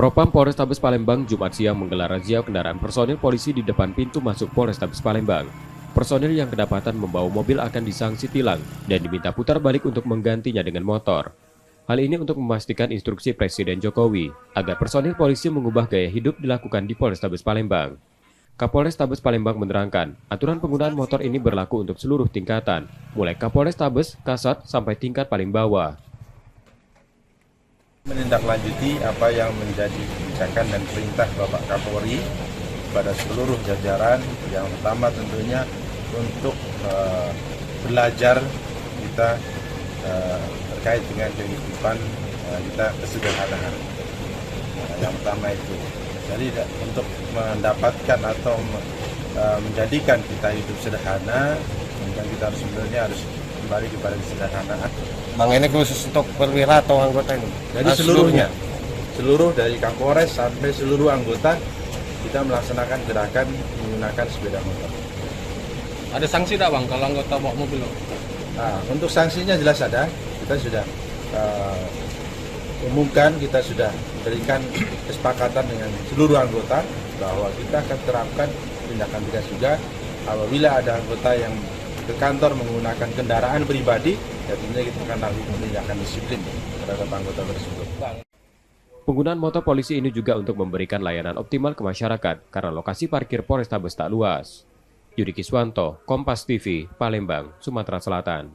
Propam Polrestabes Palembang Jumat siang menggelar razia kendaraan personil polisi di depan pintu masuk Polrestabes Palembang. Personil yang kedapatan membawa mobil akan disanksi tilang dan diminta putar balik untuk menggantinya dengan motor. Hal ini untuk memastikan instruksi Presiden Jokowi agar personil polisi mengubah gaya hidup dilakukan di Polrestabes Palembang. Kapolrestabes Palembang menerangkan, aturan penggunaan motor ini berlaku untuk seluruh tingkatan, mulai Kapolrestabes, Kasat, sampai tingkat paling bawah. Menindaklanjuti apa yang menjadi kebijakan dan perintah Bapak Kapolri pada seluruh jajaran. Yang pertama tentunya untuk belajar kita terkait dengan kehidupan kita kesederhanaan. Yang pertama itu. Jadi untuk mendapatkan atau menjadikan kita hidup sederhana, kita harus kembali kepada kesederhanaan. Bang, ini khusus untuk perwira atau anggota ini? Jadi seluruh dari Kapolres sampai seluruh anggota kita melaksanakan gerakan menggunakan sepeda motor. Ada sanksi tak bang kalau anggota bawa mobil? Nah, untuk sanksinya jelas ada. Kita sudah umumkan, kita sudah berikan kesepakatan dengan seluruh anggota bahwa kita akan terapkan tindakan tegas juga apabila ada anggota yang ke kantor menggunakan kendaraan pribadi, ya tentunya kita akan lakukan tindakan disiplin terhadap anggota tersebut. Penggunaan motor polisi ini juga untuk memberikan layanan optimal ke masyarakat karena lokasi parkir Polrestabes tak luas. Yudi Kiswanto, Kompas TV, Palembang, Sumatera Selatan.